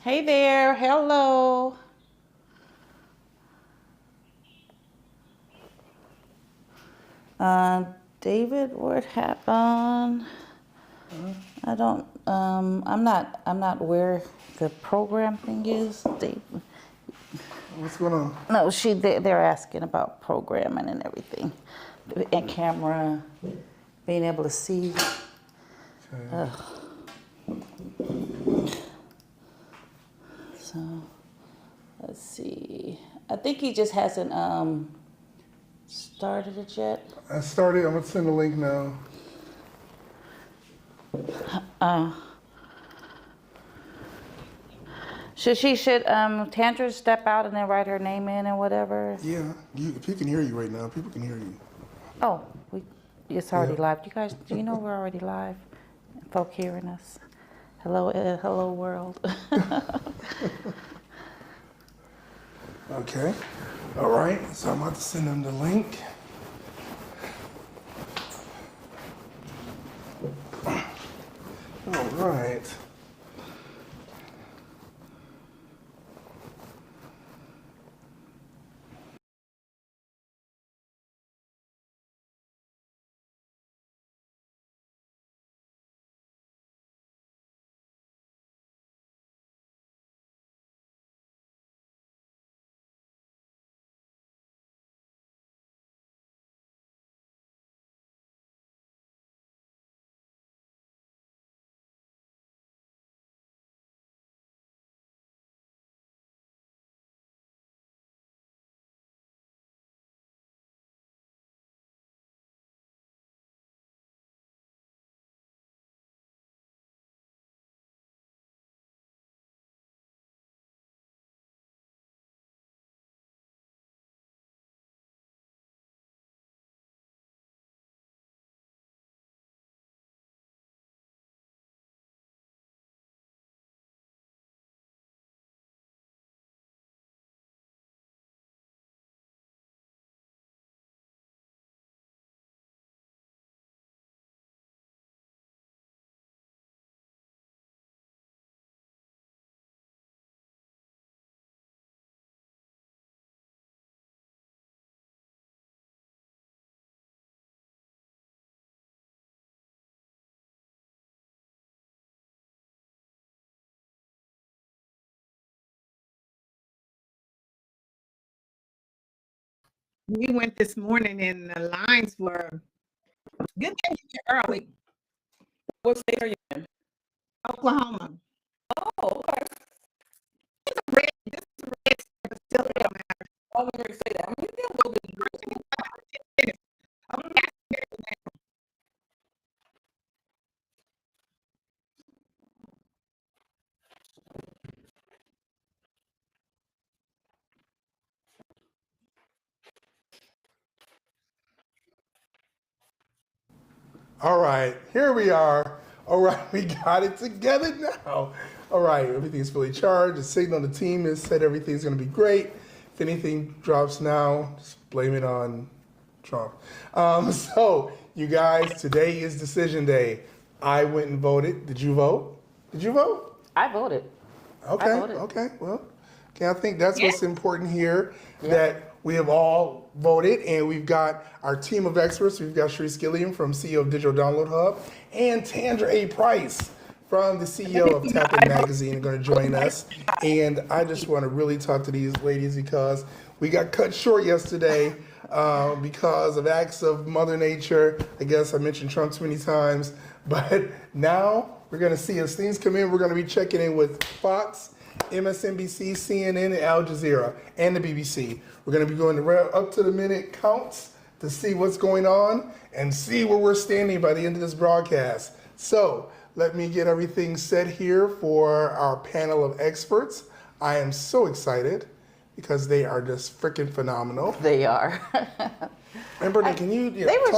Hey there, hello. Uh, David, what happened? I don't, I'm not where the program thing is. What's going on? No, they're asking about programming and everything. And camera, being able to see. Okay. So, let's see. I think he just hasn't, started it yet. I started. I'm gonna send a link now. Should Tandra step out and then write her name in and whatever? Yeah, if he can hear you right now, people can hear you. Oh, it's already Yeah. live. You guys, do you know we're already live? Folk hearing us. Hello, hello world. Okay. All right. So I'm about to send them the link. All right. We went this morning and the lines were good thing you get early. What state are you in? Oklahoma. Oh, okay. It's a red, this is a red state, but still it don't matter. I was going to say that. I mean, it's a little bit. All right. Here we are. All right. We got it together now. All right. Everything's fully charged. The signal on the team has said everything's gonna be great. If anything drops now, just blame it on Trump. So, you guys, today is decision day. I went and voted. Did you vote? Did you vote? I voted. Okay. I voted. Okay. Well, okay. I think that's what's Yeah. important here. That we have all voted, and we've got our team of experts. We've got Sharice Gilliam from CEO of Digital Download Hub, and Tandra A. Price from the CEO of Tap In Magazine are going to join us. And I just want to really talk to these ladies because we got cut short yesterday because of acts of Mother Nature. I guess I mentioned Trump too many times, but now we're going to see as things come in. We're going to be checking in with Fox, MSNBC, CNN, and Al Jazeera, and the BBC. We're going to be going up to the minute counts to see what's going on and see where we're standing by the end of this broadcast. So let me get everything set here for our panel of experts. I am so excited because they are just freaking phenomenal. They are. And Bernadette, can you?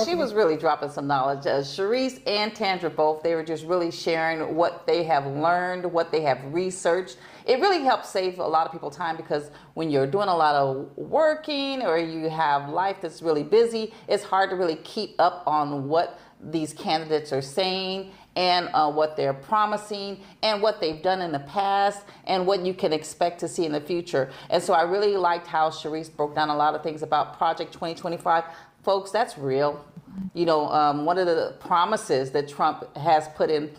She was really dropping some knowledge. Sharice and Tandra both, they were just really sharing what they have learned, what they have researched. It really helps save a lot of people time because when you're doing a lot of working or you have life that's really busy, it's hard to really keep up on what these candidates are saying and what they're promising and what they've done in the past and what you can expect to see in the future. And so I really liked how Sharice broke down a lot of things about Project 2025. Folks, that's real. You know, one of the promises that Trump has put in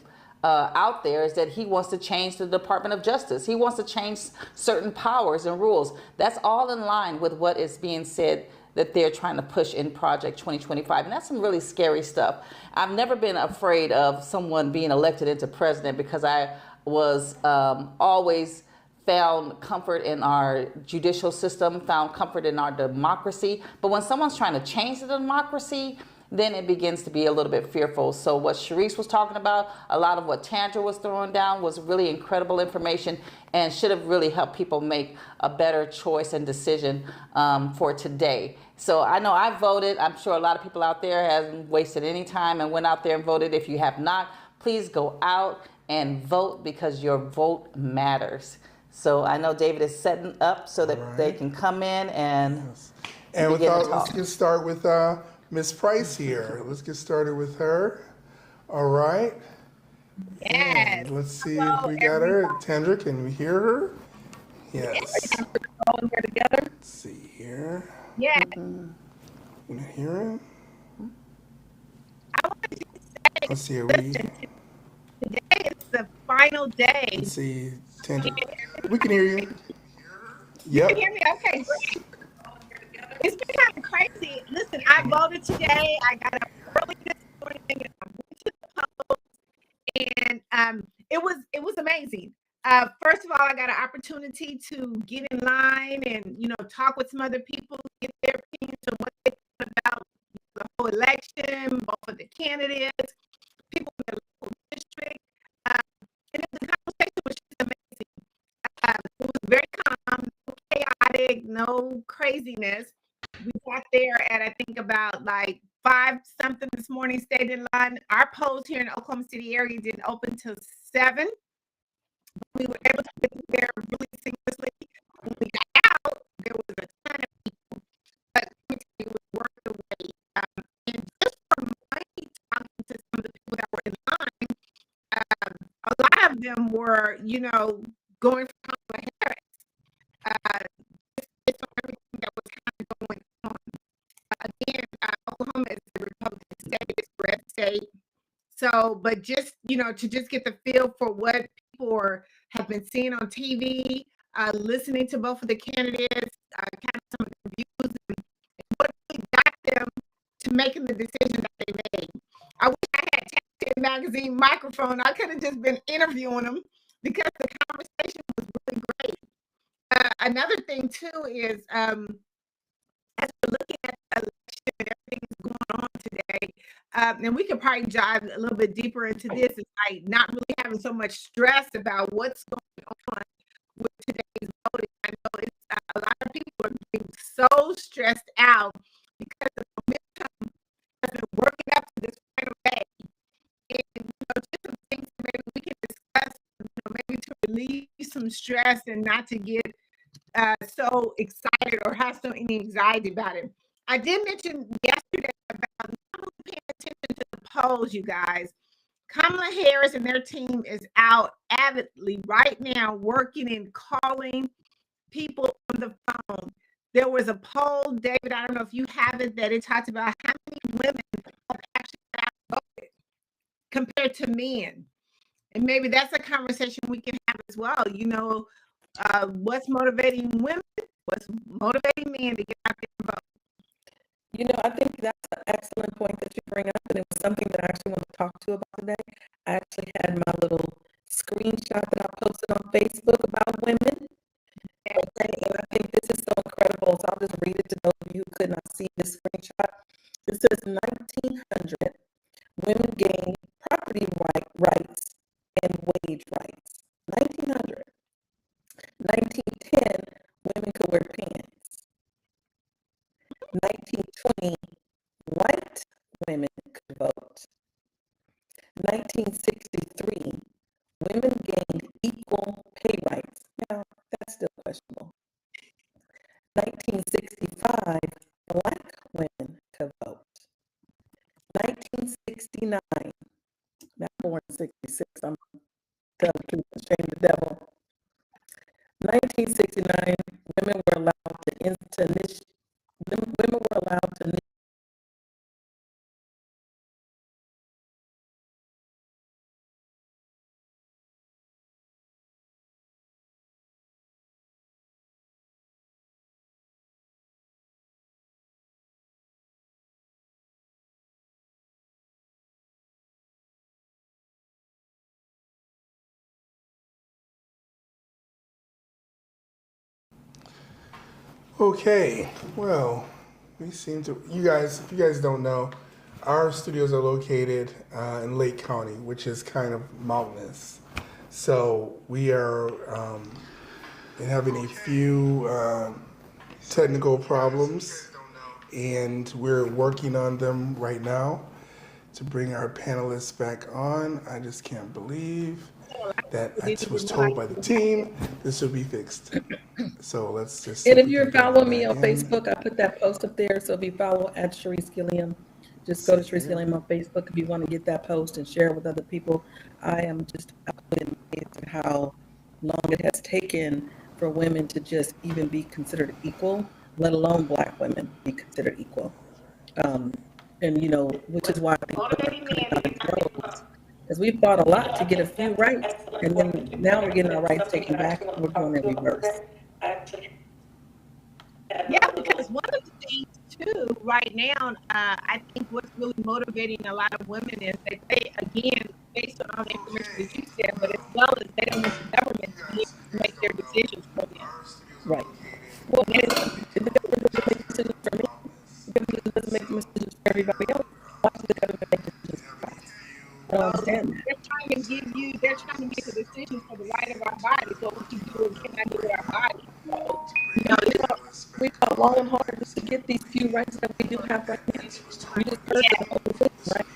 out there is that he wants to change the Department of Justice. He wants to change certain powers and rules. That's all in line with what is being said that they're trying to push in Project 2025. And that's some really scary stuff. I've never been afraid of someone being elected into president because I was always found comfort in our judicial system, found comfort in our democracy. But when someone's trying to change the democracy, then it begins to be a little bit fearful. So what Sharice was talking about, a lot of what Tandra was throwing down was really incredible information and should have really helped people make a better choice and decision for today. So I know I voted. I'm sure a lot of people out there hasn't wasted any time and went out there and voted. If you have not, please go out and vote because your vote matters. So I know David is setting up so that they can come in and begin to talk. Let's get started with Ms. Price here. Let's get started with her. All right. Yes. And let's see if we got her. Tandra, can we hear her? Yes. Together. Let's see here. Yeah. Can you hear him? I wanted to say, Let's see. today is the final day. Let's see. Tandra. We can hear you. Yep. You can hear me? Okay, great. It's been kind of crazy. Listen, I voted today. I got up early this morning and I went to the polls, and it was amazing. First of all, I got an opportunity to get in line and talk with some other people, get their opinions on what they thought about the whole election, both of the candidates, people in the local district, and the conversation was just amazing. It was very calm, no chaotic, no craziness. We got there at I think about like 5 something this morning, stayed in line. Our polls here in Oklahoma City area didn't open till 7. We were able to get there really seamlessly. When we got out, there was a ton of people, but let me tell you, it was worth the wait. And just from my talking to some of the people that were in line, a lot of them were, going for Kamala Harris. It's on everything that was kind of going on. Again, Oklahoma is a Republican state, it's a red state. So, but just, to just get the feel for what people have been seeing on TV, listening to both of the candidates, kind of some of their views, and what really got them to making the decision that they made. I wish I had Tech Magazine microphone. I could have just been interviewing them because the conversation was really great. Another thing too is as we're looking at the election and everything that's going on today, and we could probably dive a little bit deeper into this. It's like not really having so much stress about what's going on with today's voting. I know it's a lot of people are being so stressed out because the momentum has been working up to this final day. And just some things that maybe we can discuss, maybe to relieve some stress and not to get so excited or have so any anxiety about it. I did mention yesterday about not really paying attention to the polls, you guys. Kamala Harris and their team is out avidly right now working and calling people on the phone. There was a poll, David, I don't know if you have it, that it talked about how many women have actually voted compared to men. And maybe that's a conversation we can have as well. What's motivating women? What's motivating men to get out there and vote? I think that's an excellent point that you bring up, and it was something that I actually want to talk to you about today. I actually had my little screenshot that I posted on Facebook about women. Okay, and I think this is so incredible, so I'll just read it to those of you who could not see this screenshot. It says 1900, women gained property rights and wage rights. 1900. 1910, women could wear pants. 1920, white women could vote. 1963, women gained equal pay rights. Now, that's still questionable. 1965, black women could vote. 1969, not born in 1966. I'm telling the truth, shame the devil. 1969, women were allowed to Okay, well, we seem to. You guys, if you guys don't know, our studios are located in Lake County, which is kind of mountainous. So we are having a few technical problems, and we're working on them right now to bring our panelists back on. I just can't believe that I was told by the team this would be fixed. So let's just. And if you're following me on Facebook, I put that post up there. So if you follow at Sharice Gilliam, just go to Sharice Gilliam on Facebook if you want to get that post and share it with other people. I am just amazed at how long it has taken for women to just even be considered equal, let alone Black women be considered equal. And you know, which is why I think because we've fought a lot to get a few rights, and then now we're getting our rights taken back. We're going in reverse. Yeah, because one of the things too right now, I think what's really motivating a lot of women is that they, again, based on all the information that you said, but as well as they don't want the government to make their decisions for them. Right. Well, if the government doesn't make decisions for me, the government doesn't make decisions for everybody else, why should the government make decisions for us? I don't understand that. They're trying to make a decision for the right of our body. So what you do is cannot do with our body. So, we fought long and hard just to get these few rights that we do have right now. We just heard the whole thing, right?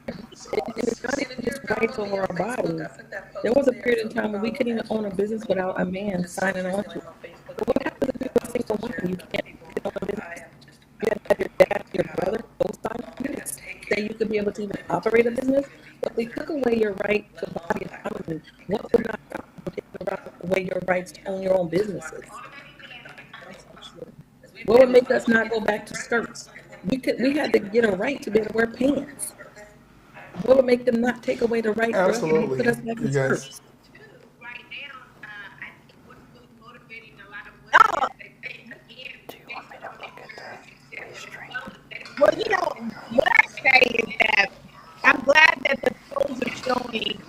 And it's not even just rights over our bodies. There was a period of time when we couldn't even own a business without a man signing on to it. But what happens if you're a single woman? You can't own a business. You have to have your dad, your brother, both sign on to say you could be able to even operate a business. But they took away your right to body autonomy. What would not take away your rights to own your own businesses? What would make us not go back to skirts? We had to get a right to be able to wear pants. What would make them not take away the right for us to put us back in skirts? right now, I think what's really motivating a lot of women is that they, again, do you want me to look at that? Well, you know, what I say is that I'm glad that the polls are showing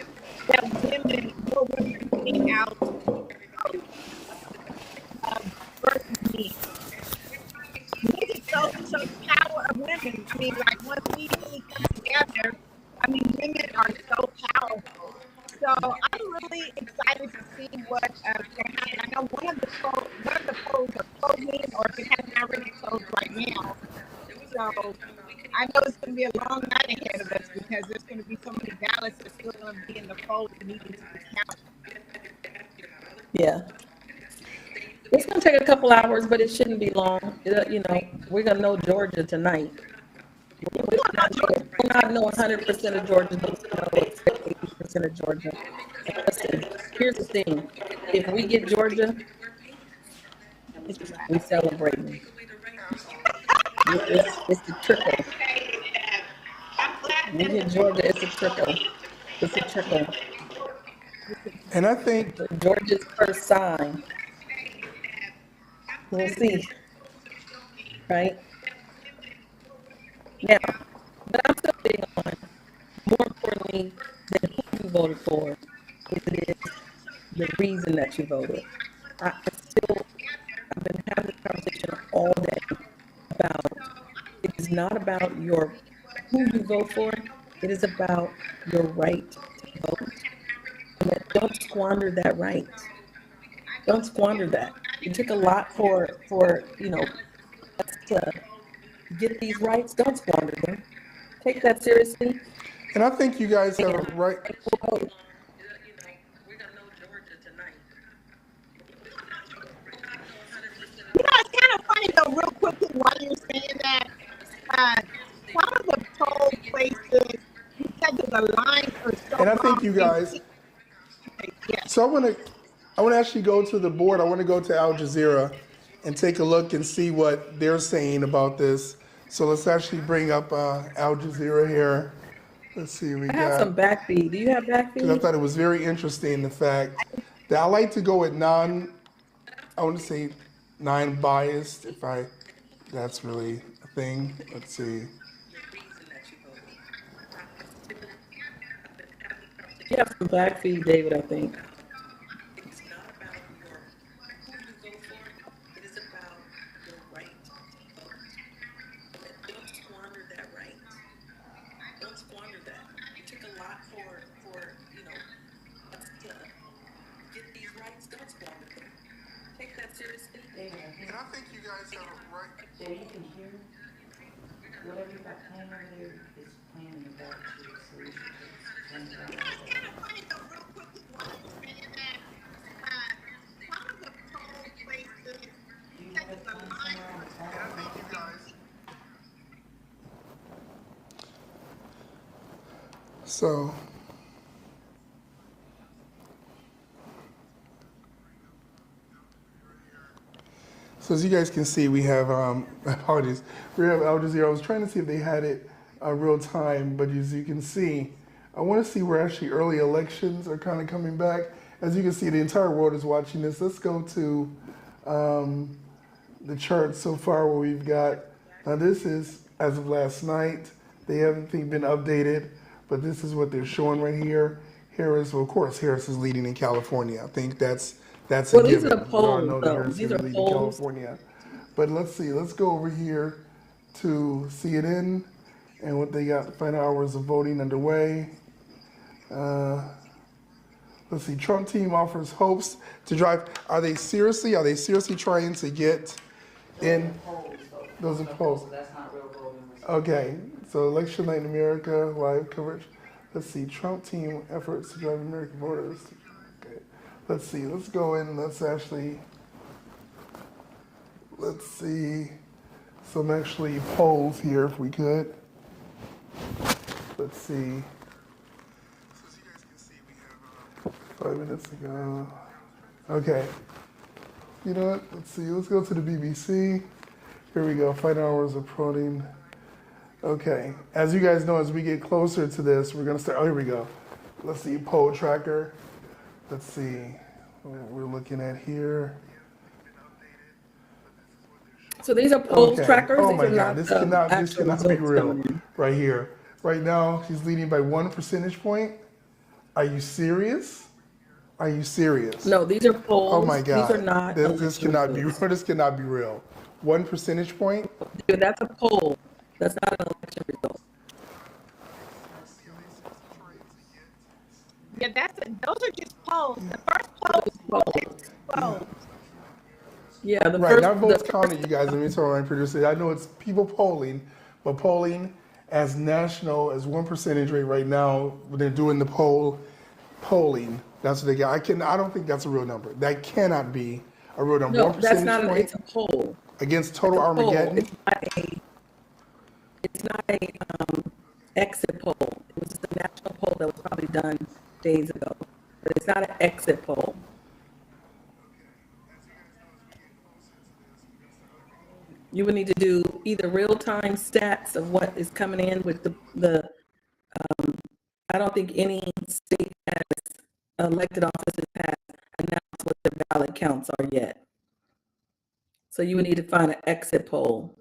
that more women are getting out versus men. So the power of women. I mean, like once we really come together, I mean, women are so powerful. So I'm really excited to see what can happen. I know one of the polls are closing, or if it hasn't already closed right now. So I know it's going to be a long night ahead of us because there's going to be so many ballots that are still going to be in the polls and needing to be counted. Yeah. It's going to take a couple hours, but it shouldn't be long. You know, we're going to know Georgia tonight. We're not know 100% of Georgia, but we know 80% of Georgia. And listen, here's the thing. If we get Georgia, we celebrate. It's the trickle. We get Georgia, it's a trickle. It's a trickle. And I think Georgia's first sign. We'll see. Right? Now, but I'm still big on, more importantly than who you voted for, it is the reason that you voted. I've been having this conversation all day about, it is not about who you vote for, it is about your right to vote. And that don't squander that right. Don't squander that. It took a lot for you know, us to get these rights. Don't squander them. Take that seriously. And I think you guys have a right. You know, it's kind of funny though, real quickly, while you're saying that, some of the poll places because of the lines are so And I long. think you guys, Yes. so I want to actually go to the board. I want to go to Al Jazeera and take a look and see what they're saying about this. So let's actually bring up Al Jazeera here. Let's see, we I have got, some backfeed. Do you have because I backfeed? thought it was very interesting, the fact that I like to go with I want to say non-biased, that's really a thing. Let's see. You have some backfeed, David, I think. It's not about who you vote for. It is about your right to vote. And don't squander that right. Don't squander that. It took a lot for us to get these rights. Don't squander them. Take that seriously. And I think you guys have a right. Yeah, you can hear whatever you got playing over there is playing in the back too, so you should just turn it on. It's kind of funny though, real quick, what I was saying that some of the poll places, Do you because have it of the playing lines somewhere on the And I phone? think you guys. So as you guys can see, we have, apologies, we have Al Jazeera. I was trying to see if they had it real time, but as you can see, I want to see where actually early elections are kind of coming back. As you can see, the entire world is watching this. Let's go to the chart so far where we've got, now this is as of last night. They haven't been updated, but this is what they're showing right here. Harris, well, of course, Harris is leading in California. I think that's a Well, these given. are the We all polls, know that though. Harris is These going are to lead in polls. California. But let's see, let's go over here to CNN and what they got, final hours of voting underway. Let's see, Trump team offers hopes to drive. Are they seriously trying to get in? Those are polls. So that's not real voting. Okay, so election night in America, live coverage. Let's see, Trump team efforts to drive American voters. Okay, let's see, let's go in, let's see some actually polls here if we could. Let's see. So as you guys can see, we have 5 minutes ago. Okay. You know what? Let's see. Let's go to the BBC. Here we go. 5 hours of prodding. Okay. As you guys know, as we get closer to this, we're going to start. Oh, here we go. Let's see. Poll tracker. Let's see what we're looking at here. So these are polls Okay. trackers. Oh These my are God. not This the cannot actual be results real. coming in. Right here. Right now, she's leading by 1 percentage point. Are you serious? Are you serious? No, these are polls. Oh my God. These are not. This election cannot be. results. This cannot be real. 1 percentage point. Dude, that's a poll. That's not an election result. Yeah, those are just polls. The first poll is polls. Yeah, the Right. first. Not votes counted, you guys. Let me tell my producer. I know it's people polling, but polling as national as 1 percentage rate right now. When they're doing the polling, that's what they got. I don't think that's a real number. That cannot be a real number. No, 1 that's percentage not. point It's a poll. against total It's a poll. Armageddon. It's not a exit poll. It was just a national poll that was probably done days ago, but it's not an exit poll. You would need to do either real-time stats of what is coming in with the I don't think any state has elected offices has announced what their ballot counts are yet. So you would need to find an exit poll.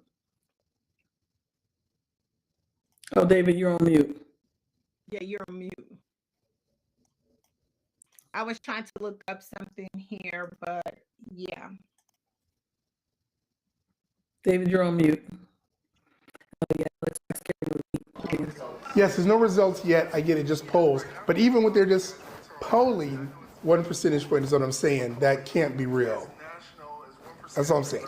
Oh, David, you're on mute. Yeah, you're on mute. I was trying to look up something here, but yeah. David, you're on mute. Oh yeah, let's scary movie. Yes, there's no results yet. I get it, just polls. But even when they're just polling 1 percentage point is what I'm saying. That can't be real. That's all I'm saying.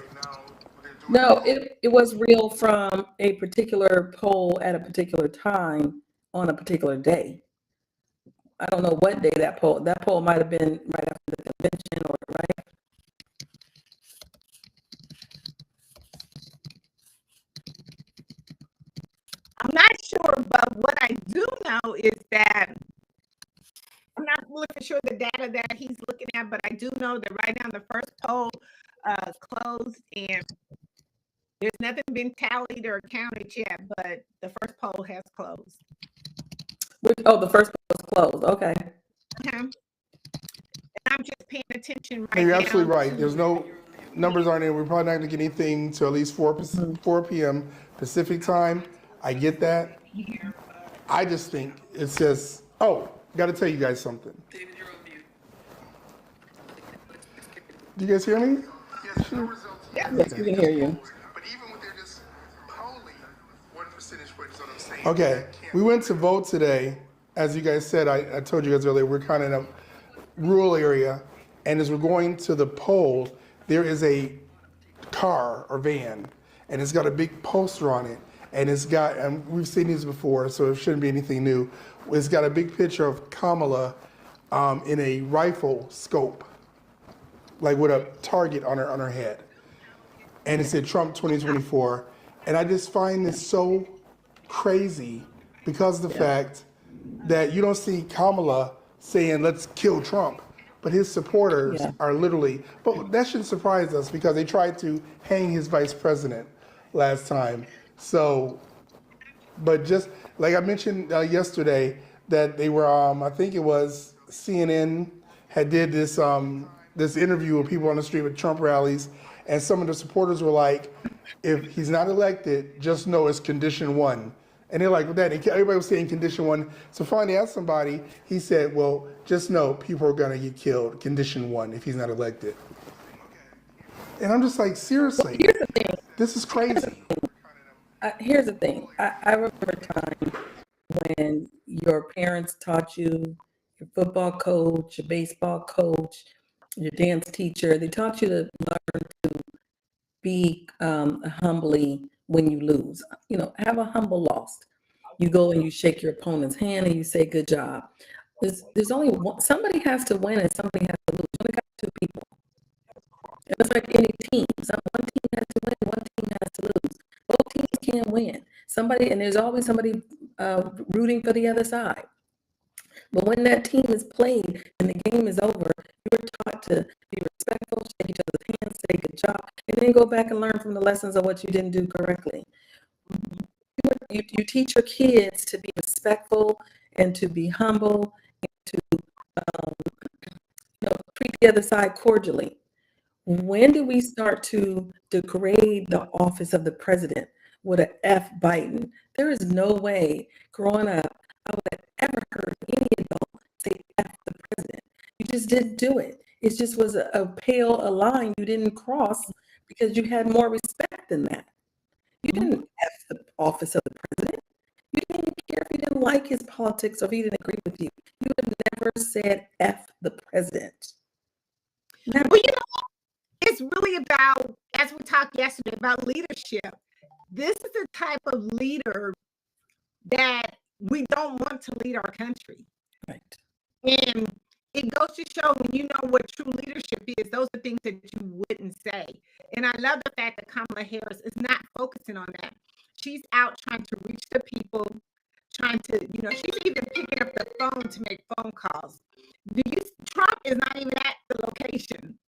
No, it was real from a particular poll at a particular time on a particular day. I don't know what day that poll might have been right after the convention or right. I'm not sure, But what I do know is that I'm not really for sure the data that he's looking at, but I do know that right now the first poll closed and there's nothing been tallied or counted yet, but the first poll has closed. Oh, the first one was closed. Okay. And I'm just paying attention right No, you're now. absolutely right. There's no numbers aren't in. We're probably not going to get anything till at least 4 p.m. Pacific time. I get that. I just think it says, oh, got to tell you guys something. David, you're on mute. Do you guys hear me? Yes, no results. Yeah. Yes, we can hear you. But even when they're just polling, 1 percentage point is what I'm saying. Okay, we went to vote today. As you guys said, I told you guys earlier, we're kind of in a rural area. And as we're going to the poll, there is a car or van, and it's got a big poster on it. And it's got, and we've seen these before, so it shouldn't be anything new. It's got a big picture of Kamala in a rifle scope, like with a target on her head. And it said Trump 2024. And I just find this so crazy because of the fact that you don't see Kamala saying, let's kill Trump. But his supporters are literally, but that shouldn't surprise us because they tried to hang his vice president last time. So, but just like I mentioned yesterday, that they were, I think it was CNN had did this this interview with people on the street with Trump rallies, and some of the supporters were like, if he's not elected, just know it's condition 1. And they're like, well, that everybody was saying condition 1. So finally asked somebody, he said, well, just know people are gonna get killed, condition 1, if he's not elected. And I'm just like, seriously, Here's the thing. this is crazy. Here's the thing. I remember a time when your parents taught you, your football coach, your baseball coach, your dance teacher, they taught you to learn to be humbly when you lose. You know, have a humble loss. You go and you shake your opponent's hand and you say, good job. There's only one, somebody has to win and somebody has to lose. You only got 2 people. And it's like any team. One team has to win, one team has to lose. Both teams can't win. Somebody, and there's always somebody rooting for the other side. But when that team is played and the game is over, you're taught to be respectful, shake each other's hands, say good job, and then go back and learn from the lessons of what you didn't do correctly. You teach your kids to be respectful and to be humble and to treat the other side cordially. When do we start to degrade the office of the president with an F Biden? There is no way growing up I would have ever heard any adult say F the president. You just didn't do it. It just was a line you didn't cross because you had more respect than that. You didn't F the office of the president. You didn't care if you didn't like his politics or if he didn't agree with you. You would have never said F the president. Never. Well, you know, it's really about, as we talked yesterday, about leadership. This is the type of leader that we don't want to lead our country. Right. And it goes to show when you know what true leadership is, those are things that you wouldn't say. And I love the fact that Kamala Harris is not focusing on that. She's out trying to reach the people, trying to, she's even picking up the phone to make phone calls. Trump is not even at the location.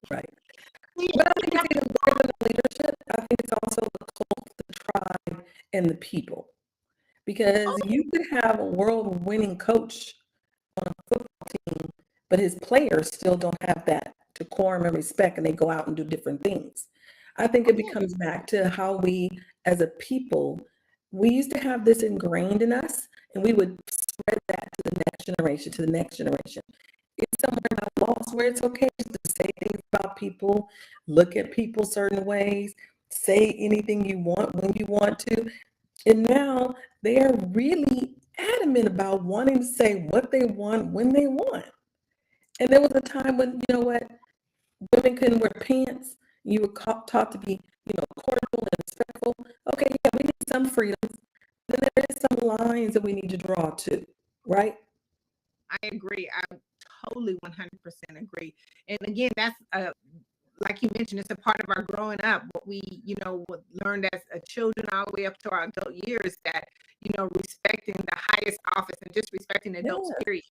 Right. But I think it's even more than the leadership. I think it's also the cult, the tribe, and the people. Because you could have a world-winning coach on a football team, but his players still don't have that decorum and respect, and they go out and do different things. I think it becomes back to how we, as a people, we used to have this ingrained in us, and we would spread that to the next generation, to the next generation. It's somewhere in our laws where it's okay to say things about people, look at people certain ways, say anything you want when you want to. And now they are really adamant about wanting to say what they want when they want. And there was a time when, women couldn't wear pants. You were taught to be, cordial and respectful. Okay, yeah, we need some freedoms. Then there is some lines that we need to draw too, right? I agree. I totally 100% agree. And again, that's like you mentioned, it's a part of our growing up. What we, learned as a children all the way up to our adult years, that respecting the highest office and just respecting adults, Yeah. period.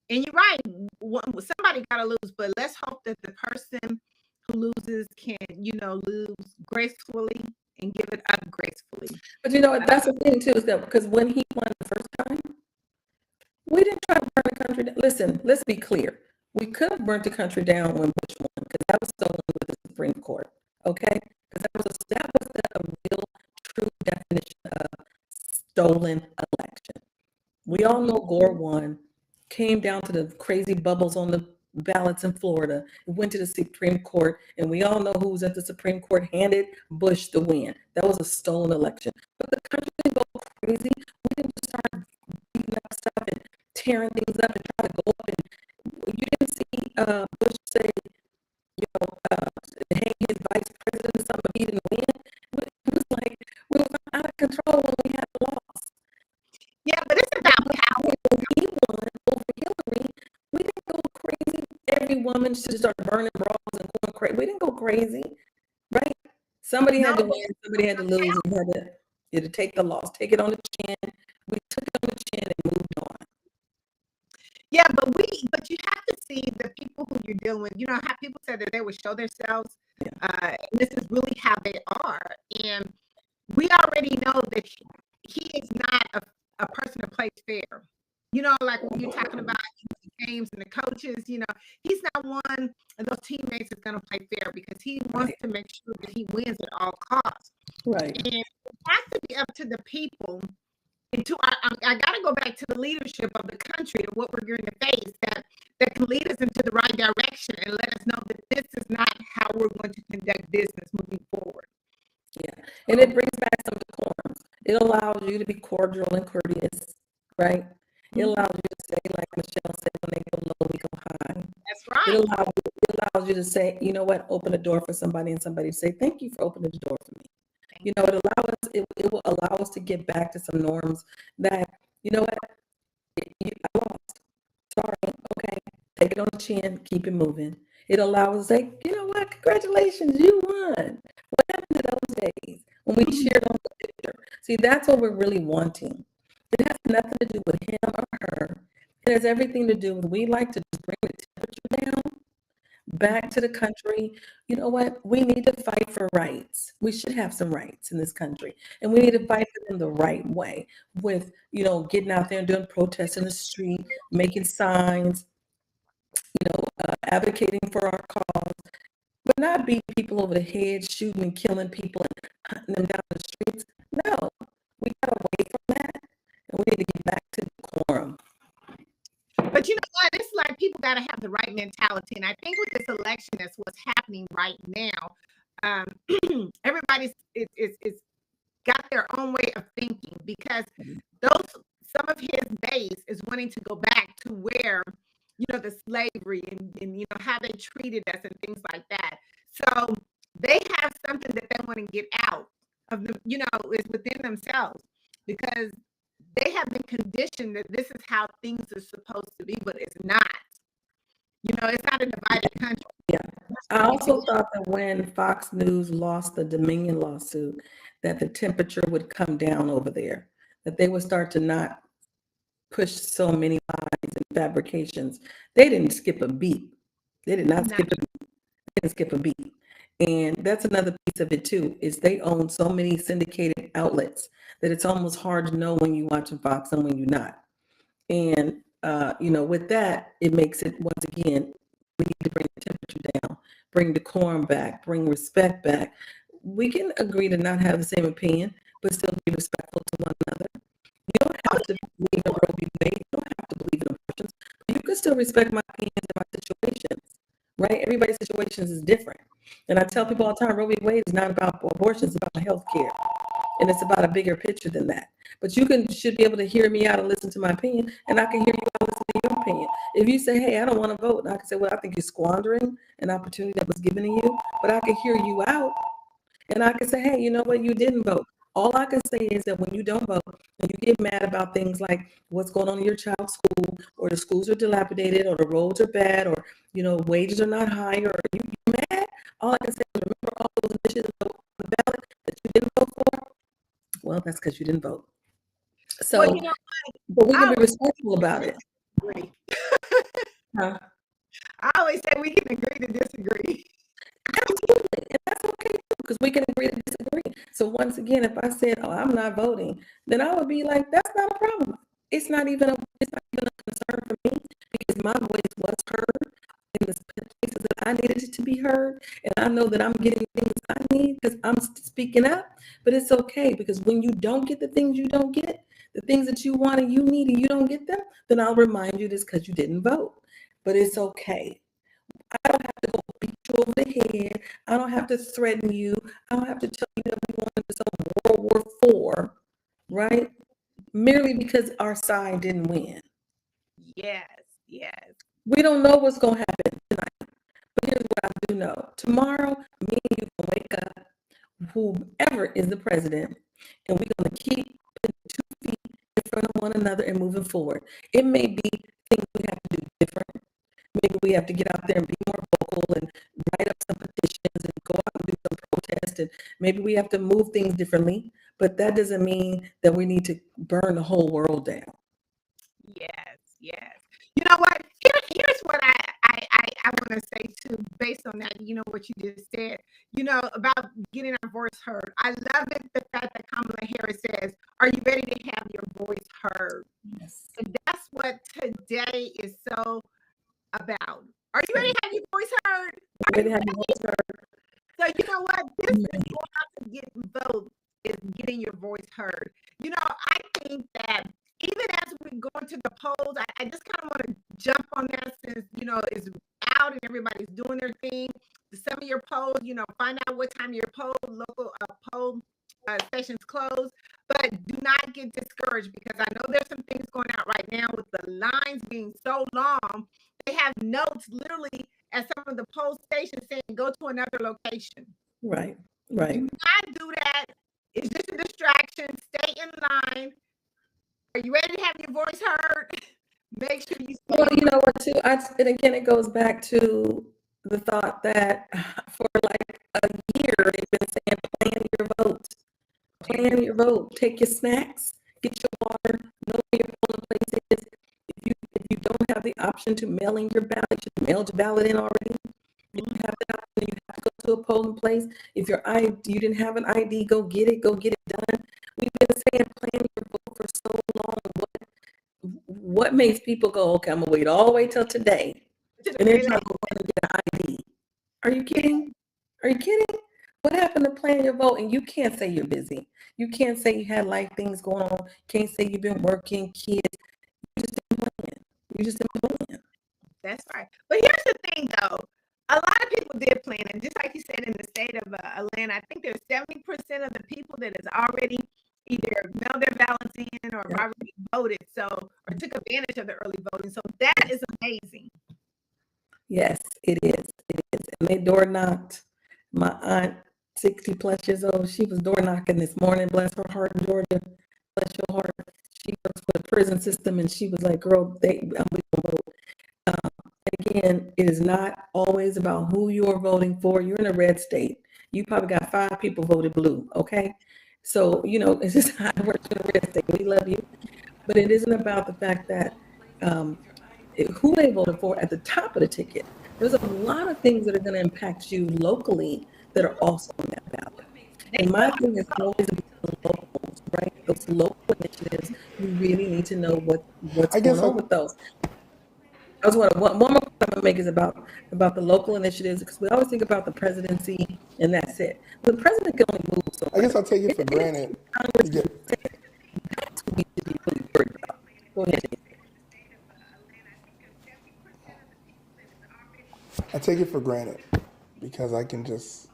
And you're right. Somebody got to lose, but let's hope that the person who loses can, lose gracefully and give it up gracefully. But you know what? That's the thing too, is that because when he won the first time, we didn't try to burn the country down. Listen, let's be clear. We could have burnt the country down when Bush won because that was stolen with the Supreme Court. Okay, because that was a real, true definition of stolen election. We all know Gore won, came down to the crazy bubbles on the ballots in Florida, went to the Supreme Court, and we all know who was at the Supreme Court handed Bush the win. That was a stolen election. But the country didn't go crazy. We didn't just start beating up stuff and tearing things up and try to go up. And you didn't see Bush say, hang his vice president or something, he didn't win. It was like we were out of control when we had lost. Yeah, but it's about power. When he won over Hillary, we didn't go crazy. Every woman should start burning bras and going crazy. We didn't go crazy, right? Somebody had to win, somebody had to lose, and you had to take the loss, take it on the chin. We took it on the chin and moved on. Yeah, but you have to see the people who you're dealing with. How people said that they would show themselves. Yeah. This is really how they are, and we already know that he is not a person who plays fair. Like when you're talking about games and the coaches, he's not one of those teammates that's going to play fair because he wants to make sure that he wins at all costs. Right. And it has to be up to the people. And I got to go back to the leadership of the country and what we're going to face that can lead us into the right direction and let us know that this is not how we're going to conduct business moving forward. Yeah, and it brings back some decorums. It allows you to be cordial and courteous, right? It allows you to say, like Michelle said, when they go low, we go high. That's right. It allows you to say, you know what, open a door for somebody, and somebody say, thank you for opening the door for me. It will allow us to get back to some norms that, you know what, I lost. Sorry, okay, take it on the chin, keep it moving. It allows us to say, you know what, congratulations, you won. What happened to those days when we cheered on the picture? See, that's what we're really wanting. It has nothing to do with him or her. It has everything to do with, we like to just bring the temperature down, back to the country. You know what? We need to fight for rights. We should have some rights in this country. And we need to fight for them the right way with, getting out there and doing protests in the street, making signs, advocating for our cause, but not beating people over the head, shooting and killing people and hunting them down the streets. No, we got away from that, and we need to get back to decorum. But you know what? It's like people got to have the right mentality. And I think with this election, that's what's happening right now. Everybody's it's got their own way of thinking because some of his base is wanting to go back to where, the slavery and how they treated us and things like that. So they have something that they want to get out of them, is within themselves because they have been conditioned that this is how things are supposed to be, but it's not. It's not a divided country. Yeah. I also thought that when Fox News lost the Dominion lawsuit, that the temperature would come down over there, that they would start to not push so many lies and fabrications. They didn't skip a beat. They did not skip a beat. They didn't skip a beat. And that's another piece of it too, is they own so many syndicated outlets that it's almost hard to know when you're watching Fox and when you're not. And, with that, it makes it, once again, we need to bring the temperature down, bring decorum back, bring respect back. We can agree to not have the same opinion, but still be respectful to one another. You don't have to believe in Roe v. Wade. You don't have to believe in abortions. But you can still respect my opinions and my situations, right? Everybody's situations is different. And I tell people all the time, Roe v. Wade is not about abortion, it's about health care. And it's about a bigger picture than that. But you should be able to hear me out and listen to my opinion, and I can hear you out and listen to your opinion. If you say, hey, I don't want to vote, and I can say, well, I think you're squandering an opportunity that was given to you, but I can hear you out, and I can say, hey, you know what, you didn't vote. All I can say is that when you don't vote and you get mad about things like what's going on in your child's school, or the schools are dilapidated, or the roads are bad, or wages are not high, or you're mad, all I can say is remember all those initiatives on the ballot that you didn't vote for. well, that's because you didn't vote. So, Well, you know, but we I can be always respectful about it. agree. Huh? I always say we can agree to disagree. Absolutely. And that's okay too, because we can agree to disagree. So once again, if I said, "Oh, I'm not voting," then I would be like, "That's not a problem. It's not even a concern for me because my voice was heard in the places that I needed it to be heard, and I know that I'm getting things I need because I'm speaking up. But it's okay because when you don't get the things you don't get, the things that you want and you need and you don't get them, then I'll remind you this because you didn't vote. But it's okay. I don't have to go beat you over the head. I don't have to threaten you. I don't have to tell you that we want to some World War IV, right? Merely because our side didn't win. Yes, yes. We don't know what's going to happen tonight. But here's what I do know. Tomorrow, me and you can wake up, whoever is the president, and we're going to keep putting 2 feet in front of one another and moving forward. It may be things we have to do different. Maybe we have to get out there and be more vocal and write up some petitions and go out and do some protests. And maybe we have to move things differently. But that doesn't mean that we need to burn the whole world down. Yes, yes. You know what? Here's what I want to say too, based on that, you know, what you just said, you know, about getting our voice heard. I love it, the fact that Kamala Harris says, "Are you ready to have your voice heard?" Yes. And that's what today is so about. Are you ready to have your voice heard? Are Ready to you have your ready? voice heard? So you know what? This is going out to get vote is getting your voice heard. You know, I think that even as we go into the polls, I just kind of want to jump on that since, you know, it's out and everybody's doing their thing. Some of your polls, you know, find out what time your local poll stations close. But do not get discouraged because I know there's some things going out right now with the lines being so long. They have notes literally at some of the poll stations saying go to another location. Right, Do right. not do that. It's just a distraction. Stay in line. Are you ready to have your voice heard? Make sure you stay. Well, you know what, too? And again, it goes back to the thought that for like a year, they've been saying, plan your vote. Plan your vote. Take your snacks, get your water, know where your polling place is. If you don't have the option to mail in your ballot, you should mail your ballot in already. If you have the option, you have to go to a polling place. If you didn't have an ID, go get it done. We've been saying plan your vote for so long. What makes people go, okay, I'm gonna wait all the way till today, and then try to go run and get an ID? Are you kidding? Are you kidding? What happened to plan your vote? And you can't say you're busy. You can't say you had life things going on. Can't say you've been working, kids. You just been playing. You just been playing. That's right. But here's the thing, though. A lot of people did plan, and just like you said, in the state of Atlanta, I think there's 70% of the people that has already either mailed their ballots in or already voted, or took advantage of the early voting. So that is amazing. Yes, it is. It is. And they door knocked. My aunt, 60 plus years old, she was door knocking this morning. Bless her heart in Georgia. Bless your heart. She works for the prison system, and she was like, "Girl, we gonna vote." And again, it is not always about who you're voting for. You're in a red state. You probably got 5 people voted blue. Okay, so you know it's just how it works in a red state. We love you, but it isn't about the fact that who they voted for at the top of the ticket. There's a lot of things that are going to impact you locally that are also on that ballot. And my thing is always about the locals, right? Those local initiatives, you really need to know what's going on with those. I was one more point I'm gonna make is about the local initiatives because we always think about the presidency and that's it. But the president can only move so much. I guess I'll take it for granted. That's what we should be really worried about. Go ahead. I take it for granted because I can just.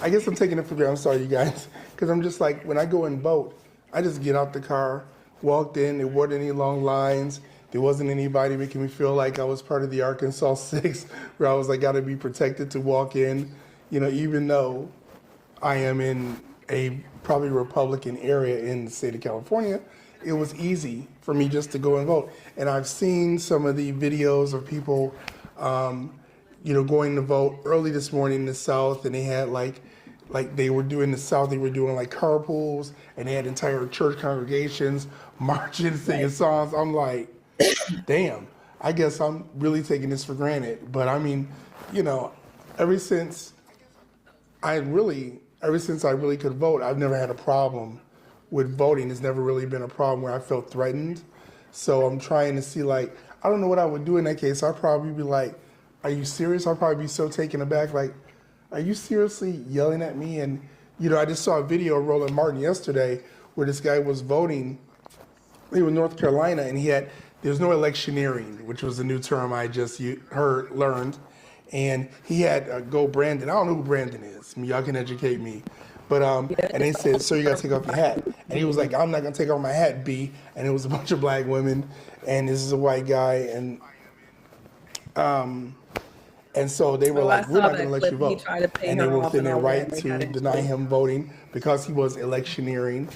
I guess I'm taking it for granted. I'm sorry, you guys, because I'm just like when I go and vote, I just get out the car, walked in. There weren't any long lines. There wasn't anybody making me feel like I was part of the Arkansas Six, where I was like, got to be protected to walk in. You know, even though I am in a probably Republican area in the state of California, it was easy for me just to go and vote. And I've seen some of the videos of people, you know, going to vote early this morning in the South, and they had like like they were doing in the South, they were doing like carpools, and they had entire church congregations marching, singing songs. I'm like, damn, I guess I'm really taking this for granted. But I mean, you know, ever since I really could vote, I've never had a problem with voting. It's never really been a problem where I felt threatened. So I'm trying to see, like, I don't know what I would do in that case. I'd probably be like, are you serious? I'd probably be so taken aback, like, are you seriously yelling at me? And, you know, I just saw a video of Roland Martin yesterday where this guy was voting. He was in North Carolina, and there's no electioneering, which was a new term I just learned. And he had go Brandon. I don't know who Brandon is. I mean, y'all can educate me. But and they said, so you gotta take off your hat. And he was like, I'm not gonna take off my hat, B. And it was a bunch of black women, and this is a white guy, and so they were like, we're not gonna let you vote. And they were within their right to deny him voting because he was electioneering,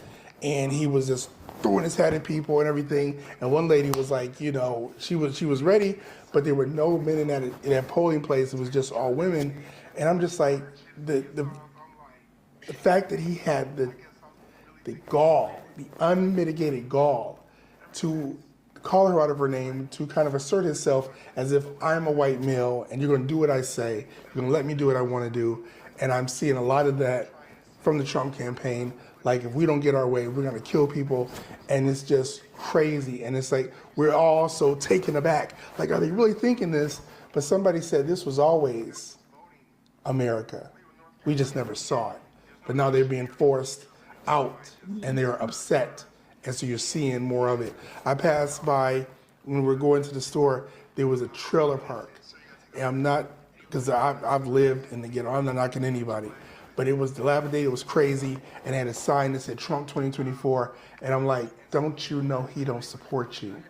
and he was just throwing his hat at people and everything. And one lady was like, you know, she was ready, but there were no men in that polling place. It was just all women. And I'm just like, the fact that he had the gall, the unmitigated gall, to call her out of her name, to kind of assert himself as if I'm a white male and you're going to do what I say, you're going to let me do what I want to do. And I'm seeing a lot of that from the Trump campaign. Like, if we don't get our way, we're going to kill people. And it's just crazy. And it's like, we're all so taken aback. Like, are they really thinking this? But somebody said this was always America. We just never saw it. But now they're being forced out and they're upset. And so you're seeing more of it. I passed by, when we were going to the store, there was a trailer park. And I'm not, because I've lived in the ghetto, I'm not knocking anybody. But it was dilapidated, it was crazy, and it had a sign that said Trump 2024. And I'm like, don't you know he don't support you?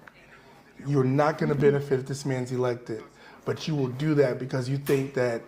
You're not gonna benefit if this man's elected. But you will do that because you think that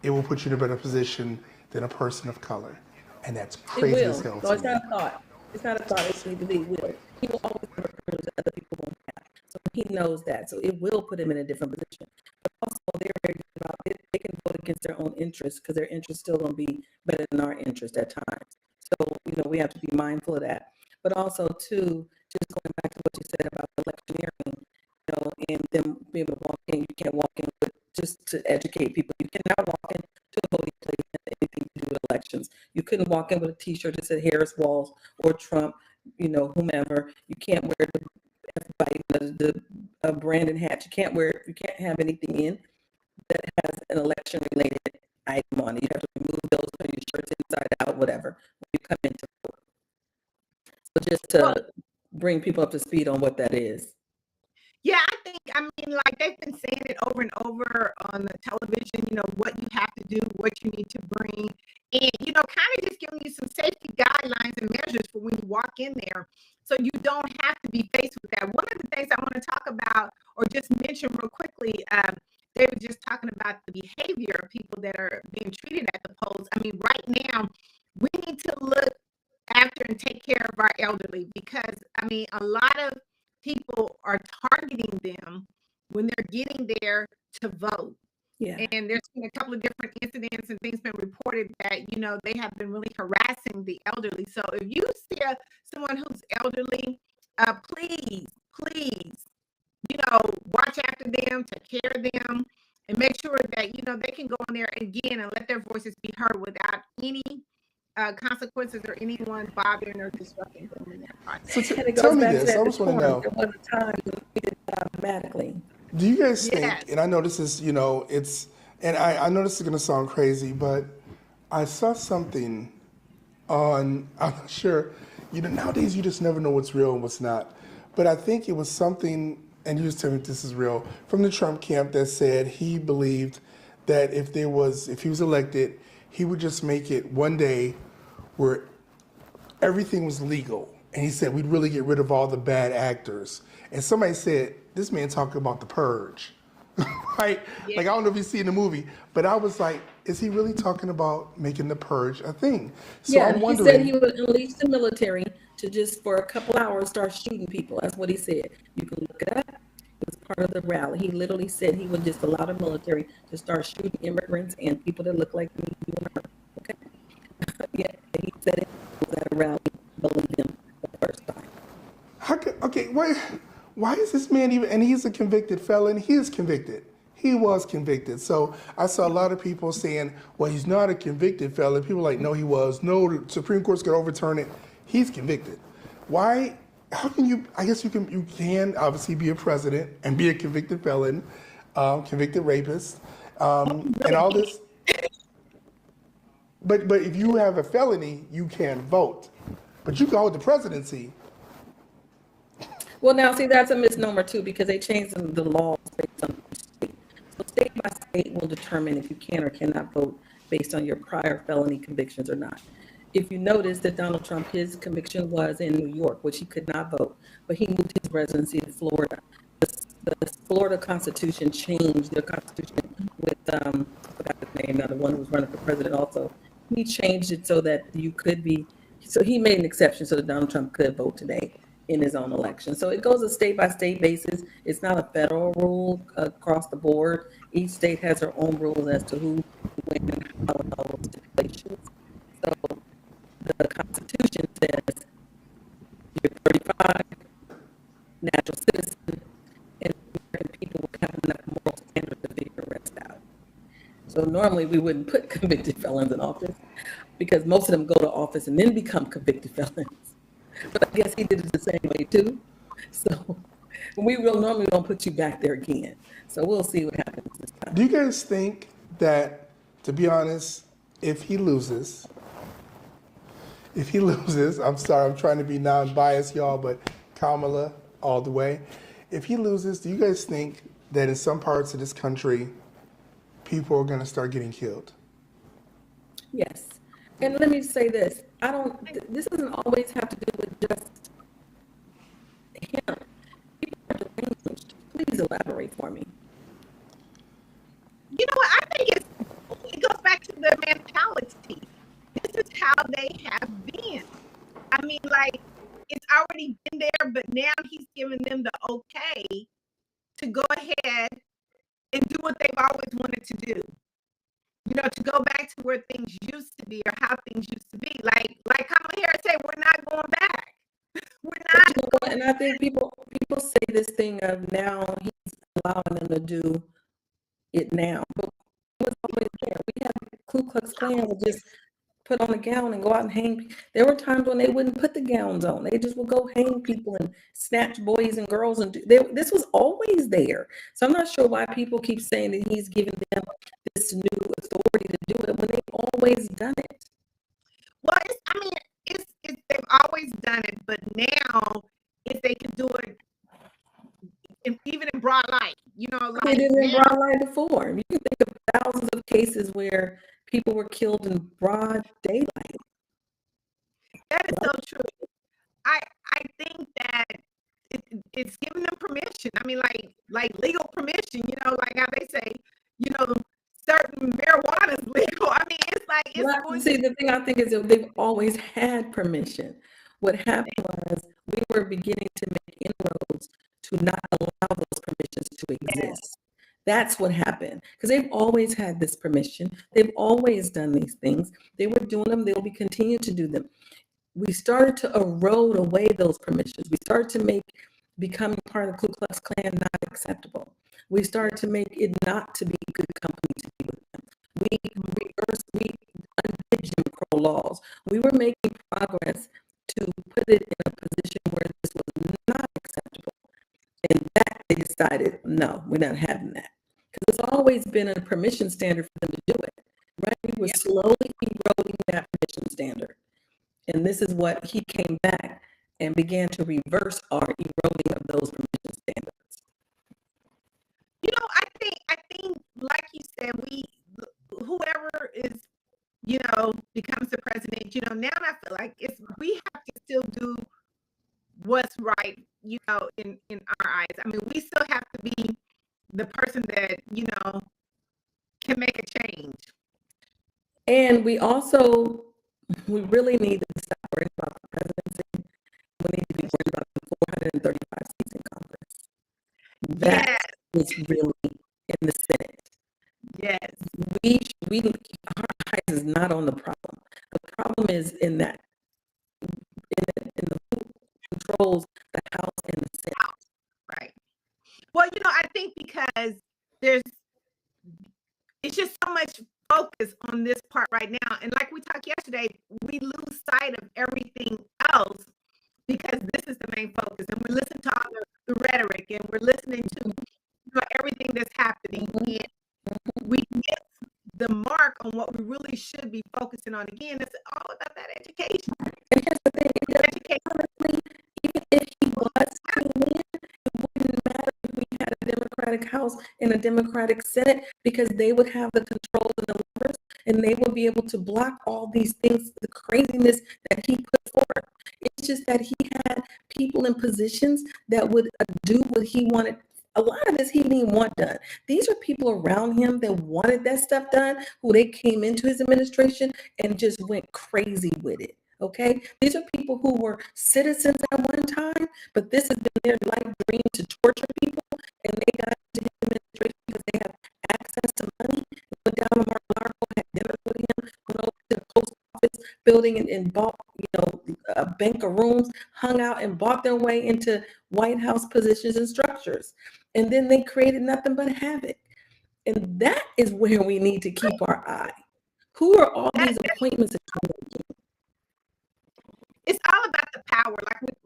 it will put you in a better position than a person of color. And that's crazy as hell. So it's not a thought. It's not a thought. It's going to be will. He will always have a privilege that other people won't have. So he knows that. So it will put him in a different position. But also, they're very good about it. They can vote against their own interests because their interests still going to be better than our interest at times. So, you know, we have to be mindful of that. But also, too, just going back to what you said about electioneering, you know, and them being able to walk in, you can't walk in with just to educate people. You cannot walk in to a voting place and have anything to do with elections. You couldn't walk in with a T-shirt that said Harris Walls or Trump, you know, whomever. You can't wear the Brandon hat. You can't have anything in that has an election-related item on it. You have to remove those from your shirts inside out, whatever, when you come into vote. So just to bring people up to speed on what that is. Yeah, I mean, like they've been saying it over and over on the television, you know, what you have to do, what you need to bring, and, you know, kind of just giving you some safety guidelines and measures for when you walk in there so you don't have to be faced with that. One of the things I want to talk about or just mention real quickly, they were just talking about the behavior of people that are being treated at the polls. I mean, right now, we need to look after and take care of our elderly because, I mean, a lot of people are targeting them when they're getting there to vote. Yeah. And there's been a couple of different incidents and things been reported that, you know, they have been really harassing the elderly. So if you see someone who's elderly, please, you know, watch after them, take care of them, and make sure that, you know, they can go in there again and let their voices be heard without any consequences or anyone bothering or disrupting them in that process. So tell me this, I just want to know. There was a time when we did it automatically. Do you guys think, and I know this is, you know, I know this is going to sound crazy, but I saw something I'm not sure, you know, nowadays you just never know what's real and what's not. But I think it was something, and you just tell me if this is real, from the Trump camp that said he believed that if he was elected, he would just make it one day where everything was legal. And he said we'd really get rid of all the bad actors. And somebody said, this man talking about the purge, right? Yeah. Like, I don't know if you've seen the movie, but I was like, is he really talking about making the purge a thing? So yeah, I'm wondering, he said he would unleash the military to just for a couple hours start shooting people. That's what he said. You can look it up. It was part of the rally. He literally said he would just allow the military to start shooting immigrants and people that look like me, you and her. Okay. why is this man even, and he's a convicted felon, he is convicted. He was convicted. So I saw a lot of people saying, well, he's not a convicted felon. People are like, no, he was. No, the Supreme Court's gonna overturn it. He's convicted. Why, how can you, I guess you can obviously be a president and be a convicted felon, convicted rapist, and all this. But if you have a felony, you can't vote. But you can hold the presidency. Well, now, see, that's a misnomer too, because they changed the laws based on each state. So state by state will determine if you can or cannot vote based on your prior felony convictions or not. If you notice that Donald Trump, his conviction was in New York, which he could not vote, but he moved his residency to Florida. The Florida Constitution changed their constitution with, I forgot his name now, the one who was running for president also. He changed it so that you could be, so he made an exception so that Donald Trump could vote today in his own election. So it goes a state by state basis. It's not a federal rule across the board. Each state has their own rules as to who, when, and how, and all those stipulations. So the Constitution says you're 35, natural citizen, and American people would have enough moral standards to figure the rest out. So normally we wouldn't put convicted felons in office because most of them go to office and then become convicted felons. But I guess he did it the same way too. So we will normally don't put you back there again. So we'll see what happens this time. Do you guys think that, to be honest, if he loses, I'm sorry, I'm trying to be non-biased, y'all, but Kamala all the way. If he loses, do you guys think that in some parts of this country, people are going to start getting killed? Yes. And let me say this. This doesn't always have to do with just him. People are deranged. Please elaborate for me. You know what? I think it goes back to the mentality. This is how they have been. I mean, like, it's already been there, but now he's giving them the okay to go ahead and do what they've always wanted to do. You know, to go back to where things used to be or how things used to be. Like Kamala Harris said, we're not going back. We're not. You know what? And I think people say this thing of now he's allowing them to do it now. But it was always there. We had Ku Klux Klan would just put on a gown and go out and hang. There were times when they wouldn't put the gowns on. They just would go hang people and snatch boys and girls. And this was always there. So I'm not sure why people keep saying that he's giving them this new authority to do it when they've always done it. Well, they've always done it, but now if they can do it, even in broad light, you know, like they did it in broad light before. You can think of thousands of cases where people were killed in broad daylight. That is so true. I think that it's giving them permission. I mean, like legal permission. You know, like how they say, you know, certain marijuana is legal. I mean, it's like it's well, see, the thing I think is that they've always had permission. What happened was we were beginning to make inroads to not allow those permissions to exist. That's what happened, because they've always had this permission. They've always done these things. They were doing them. They will be continuing to do them. We started to erode away those permissions. We started to make becoming part of the Ku Klux Klan not acceptable. We started to make it not to be good company to be with them. We undid Jim Crow laws. We were making progress to put it in a position where this was not acceptable. And that they decided, no, we're not having that. Because it's always been a permission standard for them to do it, right? We were slowly eroding that permission standard. And this is what he came back and began to reverse our eroding of those permission standards. You know, I think, like you said, whoever is, you know, becomes the president, you know, now I feel like we have to still do what's right, you know, in our eyes. I mean, we still have to be the person that, you know, can make a change. And we really need to stop worrying about the presidency. We need to be worried about the 435 seats in Congress. That is really in the Senate. Yes. Our eyes is not on the problem. The problem is in the who controls the House and the Well, I think because there's it's just so much focus on this part right now. And like we talked yesterday, we lose sight of everything else because this is the main focus. And we listen to all the rhetoric and we're listening to everything that's happening. And we miss the mark on what we really should be focusing on. Again, it's all about that education. And here's the thing, Education. honestly, even if he was to win, it wouldn't matter if we had a Democratic House and a Democratic Senate, because they would have the control and the levers, and they would be able to block all these things, the craziness that he put forward. It's just that he had people in positions that would do what he wanted. A lot of this he didn't even want done. These are people around him that wanted that stuff done, who they came into his administration and just went crazy with it. Okay, these are people who were citizens at one time, but this has been their life dream to torture people, and they got into his administration because they have access to money. Went down to Mar-a-Lago, had dinner with him, went over to the post office building and bought, a bank of rooms, hung out and bought their way into White House positions and structures. And then they created nothing but havoc. And that is where we need to keep our eye. Who are all these appointments? It's all about the power,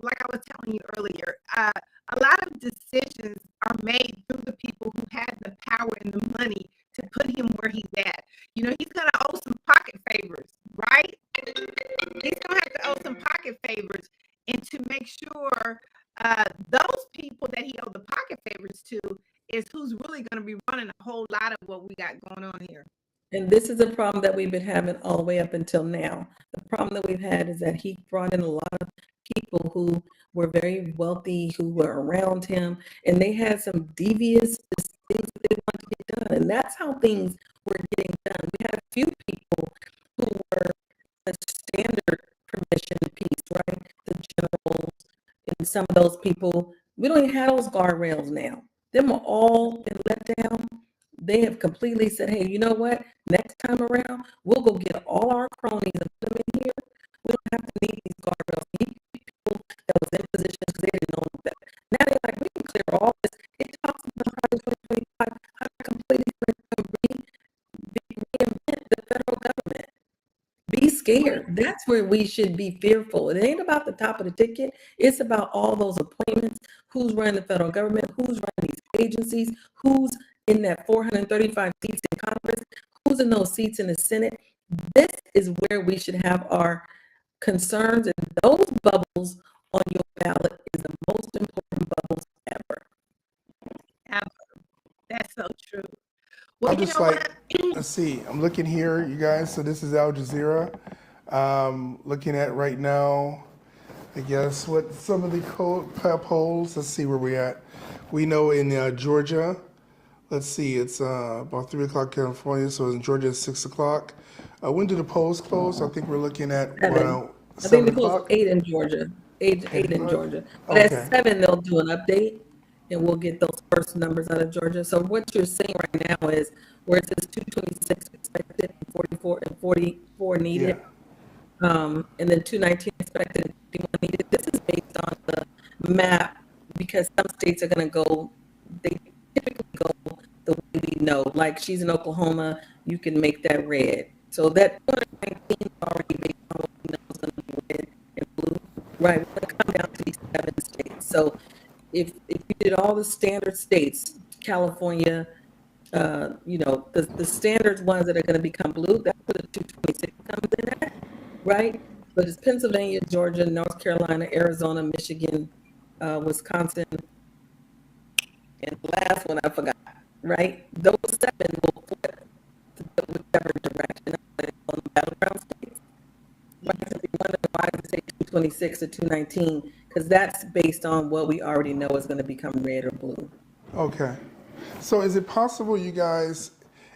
like I was telling you earlier. A lot of decisions are made through the people who had the power and the money to put him where he's at. He's going to owe some pocket favors, right? He's going to have to owe some pocket favors, and to make sure those people that he owed the pocket favors to is who's really going to be running a whole lot of what we got going on here. And this is a problem that we've been having all the way up until now. The problem that we've had is that he brought in a lot of people who were very wealthy, who were around him, and they had some devious things that they wanted to get done. And that's how things were getting done. We had a few people who were the standard permission piece, right? The generals and some of those people. We don't even have those guardrails now. Them are all been let down. They have completely said, hey, you know what? Next time around, we'll go get all our cronies and put them in here. We don't have to need these guardrails. These people that was in positions because they didn't know that. Now they're like, we can clear all this. It talks about how in 2025, how to completely reinvent the federal government. Be scared. That's where we should be fearful. It ain't about the top of the ticket. It's about all those appointments, who's running the federal government, who's running these agencies, who's in that 435 seats in Congress, who's in those seats in the Senate. This is where we should have our concerns, and those bubbles on your ballot is the most important bubbles ever. That's so true. Well, I'm just let's see. I'm looking here, you guys. So this is Al Jazeera. Looking at right now, I guess, what some of the polls. Let's see where we're at. We know in Georgia, let's see, it's about 3 o'clock California, so in Georgia it's 6 o'clock. When do the polls close? I think we're looking at 7 7 I think they o'clock. close 8 in Georgia. 8 in Georgia. But Okay. at 7 they'll do an update, and we'll get those first numbers out of Georgia. So what you're seeing right now is where it says 226 expected, 44 needed, and then 219 expected, and 51 needed. This is based on the map because some states are going to go. They typically go the way we know. Like she's in Oklahoma, you can make that red. So that 219 is already based on what we know is going to be red and blue. Right, we're going to come down to these 7 states. So if you did all the standard states, California, the standard ones that are going to become blue, that's where the 226 comes in at, right? But it's Pennsylvania, Georgia, North Carolina, Arizona, Michigan, Wisconsin, and the last one I forgot, right? Those 7 will flip to whichever direction on the battleground states. Right? So if you wonder why does it say 226 to 219, because that's based on what we already know is going to become red or blue. Okay. So is it possible, you guys,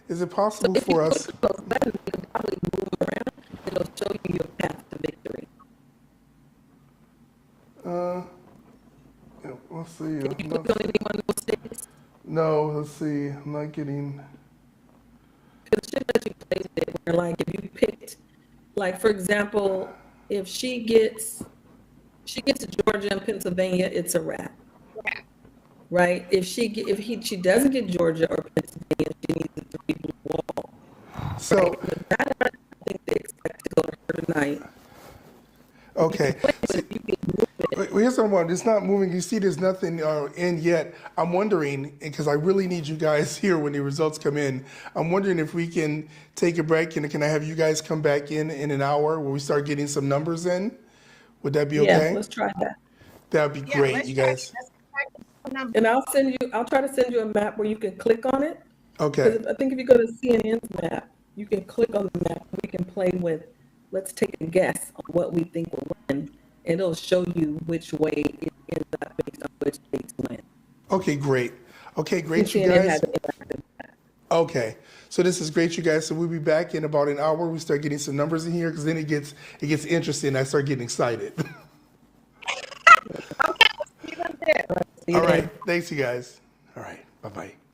is it possible So if for you us? go to those buttons, you can probably move them around, and it'll show you your path to victory. Let's see. Can you click on any one of those states? No, let's see. I'm not getting. Because it should let you place it where, like, if you picked, like, for example, if she gets to Georgia and Pennsylvania, it's a wrap. right? She doesn't get Georgia or Pennsylvania, she needs a 3 blue wall. So, But that I don't think they expect to go to her tonight. okay. See, here's what I want. It's not moving. You see, there's nothing in yet. I'm wondering, because I really need you guys here when the results come in. I'm wondering if we can take a break and can I have you guys come back in an hour where we start getting some numbers in? Would that be Yeah, okay? let's try that. That'd be Yeah, great, let's you try guys. the number. And I'll try to send you a map where you can click on it. Okay. Because I think if you go to CNN's map, you can click on the map. We can play with, let's take a guess on what we think will win. And it'll show you which way it ends up based on which states win. Okay, great. Okay, great, you CNN guys. has an interactive map. Okay, so this is great, you guys. So we'll be back in about an hour. We start getting some numbers in here because then it gets interesting. I start getting excited. Okay, we'll see you in a bit. See you All then. right, thanks, you guys. All right, bye bye.